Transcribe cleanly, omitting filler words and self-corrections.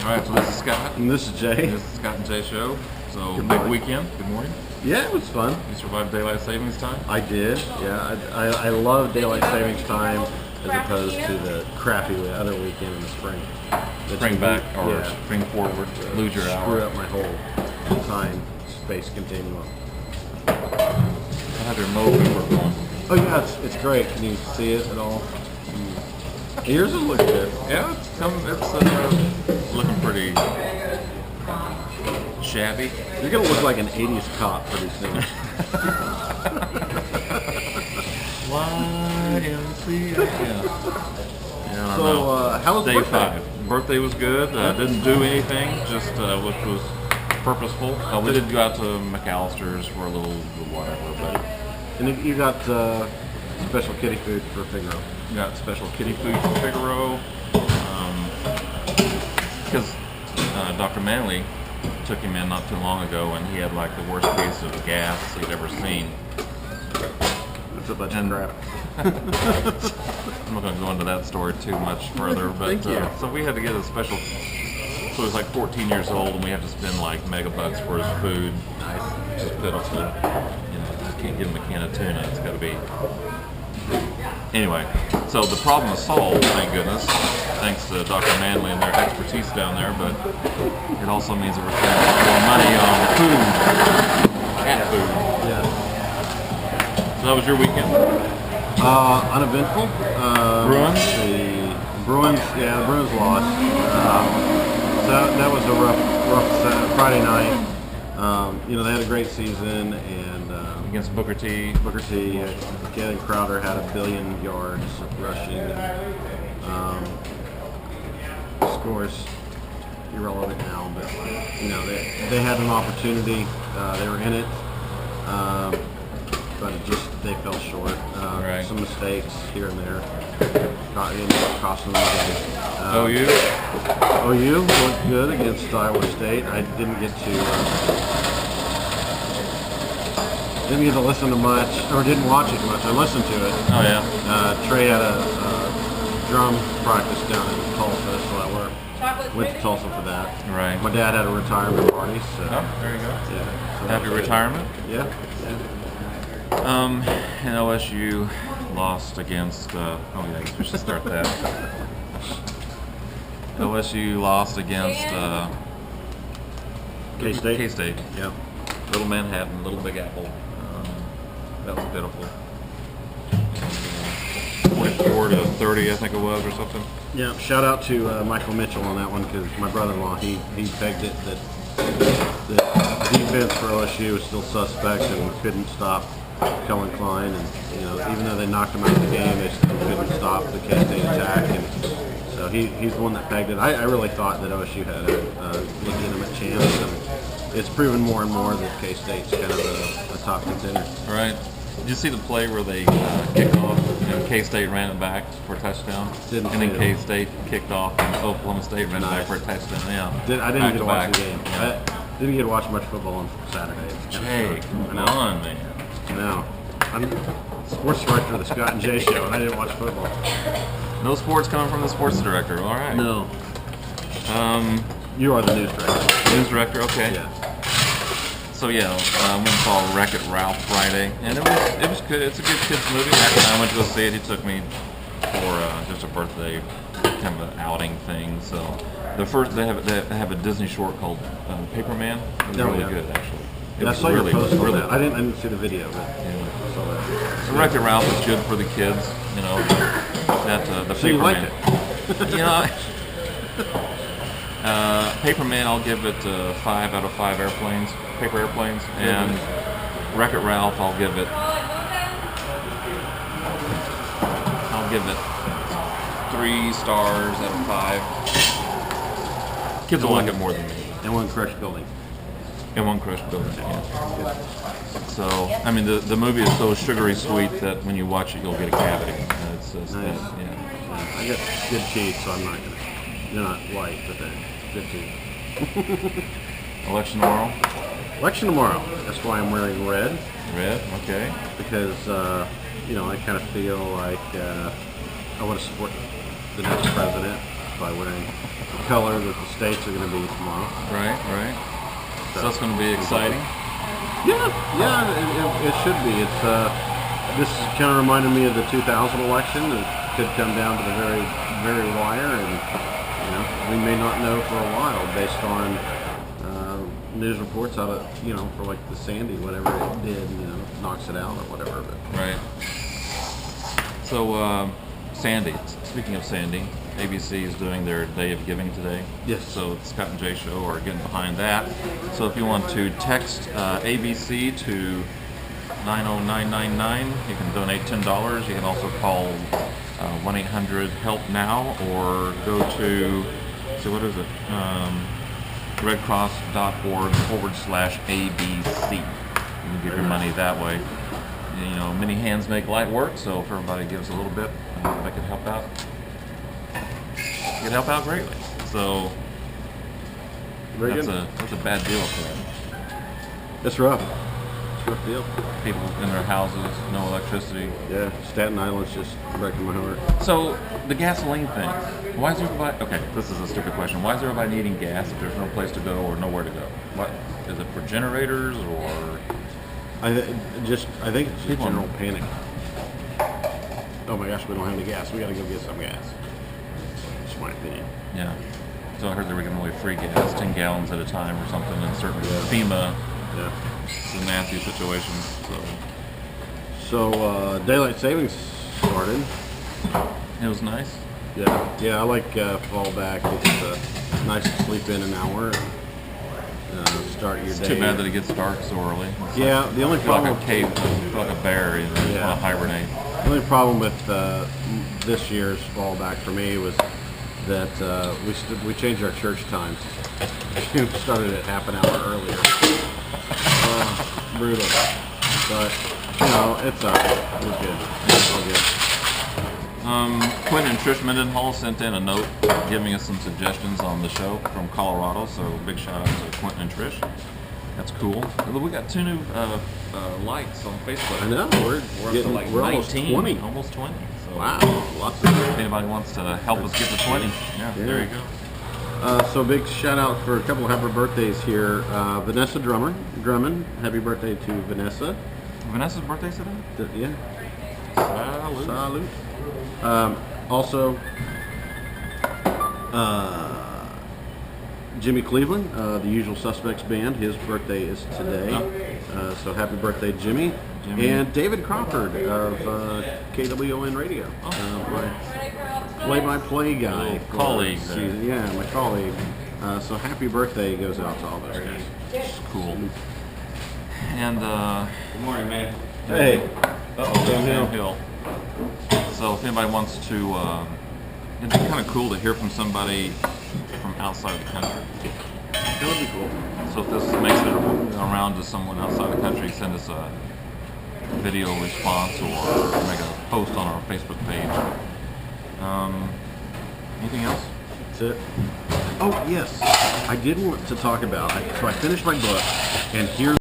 Alright, so this is Scott. And this is Jay. This is Scott and Jay Show. So, Good big morning. weekend. Good morning. Yeah, it was fun. You survived daylight savings time? I did. Yeah, I love daylight savings time as opposed to the crappy other weekend in the spring. Spring back or spring forward. Lose your hour. Screw up my whole time space continuum. I have your movie work on. Oh yeah, it's great. Can you see it at all? Yours will look good. Yeah, it's looking pretty shabby. You're gonna look like an 80's cop pretty soon. YMCA. Yeah, I don't So, know. how was Day birthday? 5. Birthday was good. Didn't do anything, just which was purposeful. We did go out to McAllister's for a little whatever, but And you got special kitty food for Figaro. got special kitty food from Figaro. Because Dr. Manley took him in not too long ago, and he had like the worst case of gas he'd ever seen. That's a bunch of crap. I'm not going to go into that story too much further, but Thank you. So we had to get a special. So he's like 14 years old, and we have to spend like megabucks for his food. Nice. It's just pitiful. You know, you can't give him a can of tuna. It's got to be. Anyway, so the problem is solved, thank goodness, thanks to Dr. Manley and their expertise down there. But it also means that we're spending more money on food, cat food. Yeah. So that was your weekend. Uneventful. Bruins? The Bruins, yeah, the Bruins lost. So that was a rough Friday night. You know, they had a great season, and Against Booker T. Gavin Crowder had 1 billion yards rushing, and scores irrelevant now, but you know they had an opportunity. They were in it. But they fell short. Right. Some mistakes here and there ended up costing them the game. OU looked good against Iowa State. I didn't get to listen to much, or didn't watch it much. I listened to it. Oh yeah. Trey had a drum practice down in Tulsa, so I went to Tulsa for that. Right. My dad had a retirement party, so Oh, there you go. yeah. So that Happy was good. retirement. Yeah. And OSU lost against. Oh yeah, I guess we should start that. OSU lost against K-State. K-State. Yeah. Little Manhattan, Little Big Apple. That was pitiful. 24-30, I think it was, or something. Yeah, shout out to Michael Mitchell on that one, because my brother-in-law, he begged it that the defense for OSU was still suspect and couldn't stop Kellen Klein, and you know, even though they knocked him out of the game, they still couldn't stop the K-State attack, and so he's the one that pegged it. I really thought that OSU had a legitimate chance, and it's proven more and more that K-State's kind of a top contender. Right. Did you see the play where they kicked off and K-State ran it back for a touchdown? Didn't and then see it. K-State kicked off and Oklahoma State ran it back for a touchdown. Yeah. I didn't get to watch Back the to game. back. I didn't get to watch much football on Saturday. It's kinda Jay, sucked. come on, man. No. I'm sports director of the Scott and Jay Show, and I didn't watch football. No sports coming from the sports director. All right. No. You are the news director. News director. Okay. Yeah. So yeah, I went and saw Wreck-It Ralph Friday, and it was good. It's a good kids movie. Matt and I went to go see it. He took me for just a birthday kind of an outing thing. So they have a Disney short called Paperman. It was really good actually. It Yeah, I was saw your post on really that. I didn't see the video, but Yeah. I saw that. So Wreck-It Ralph is good for the kids, you know. That the So you Paperman. liked it? You know, Paperman, I'll give it 5 out of 5 airplanes, paper airplanes, and Wreck-It Ralph, I'll give it 3 stars out of 5. Kids will like it more than me. And one crushed building. And one crushed building. Yeah. So, I mean, the movie is so sugary sweet that when you watch it, you'll get a cavity. It's just, Nice. yeah. I got good teeth, so I'm not gonna. They're not white, but they're good teeth. Election tomorrow? Election tomorrow. That's why I'm wearing red, Red, okay. because you know, I kind of feel like I want to support the next president, by wearing the color that the states are going to be tomorrow. Right, right. So that's going to be exciting. Yeah, it should be. It's this kind of reminded me of the 2000 election. It could come down to the very, very wire, and we may not know for a while based on news reports out of for like the Sandy, whatever it did, knocks it out or whatever. But. Right. So Sandy. Speaking of Sandy, ABC is doing their Day of Giving today. Yes. So the Scott and Jay Show are getting behind that. So if you want to text ABC to 90999, you can donate $10. You can also call 1-800-HELP-NOW or go to, so what is it, redcross.org/ABC. You can give your money that way. Many hands make light work, so if everybody gives a little bit, that could help out. It could help out greatly. So that's a bad deal for them. It's rough. It's a rough deal. People in their houses, no electricity. Yeah, Staten Island's just breaking my heart. So the gasoline thing. Why is everybody? Okay, this is a stupid question. Why is everybody needing gas if there's no place to go or nowhere to go? What is it for generators or? I think it's just general panic. Oh my gosh, we don't have any gas. We got to go get some gas. That's my opinion. Yeah. So I heard they were giving away free gas, 10 gallons at a time or something in certain FEMA. Yeah. Some nasty situations. So daylight savings started. It was nice. Yeah. I like fall back. It's nice to sleep in an hour. Start your day. It's too bad that it gets dark so early. The only problem. Like a cave, like a bear, you want to hibernate. The only problem with this year's fall back for me was that we changed our church times. We started at half an hour earlier. Brutal. But it's all right. We're good. It's all good. Quentin and Trish Mendenhall sent in a note giving us some suggestions on the show from Colorado, so big shout out to Quentin and Trish. That's cool. We got 2 new likes on Facebook. I know, we're up to like 19, almost 20. So wow, lots of if anybody wants to help us get to 20, there you go. So big shout out for a couple of happy birthdays here. Vanessa Drummond, happy birthday to Vanessa. Vanessa's birthday today? Yeah. Salute. Also, Jimmy Cleveland, the Usual Suspects Band, his birthday is today. So happy birthday, Jimmy. And David Crawford of KWON Radio, my play-by-play guy. Colleague. Yeah, my colleague. So happy birthday goes out to all those guys. It's cool. And good morning, man. Hey. Downhill. So if anybody wants to, it'd be kind of cool to hear from somebody from outside the country. That would be cool. So if this makes it around to someone outside the country, send us a video response or make a post on our Facebook page. Anything else? That's it. Oh yes, I did want to talk about. So I finished my book, and here's.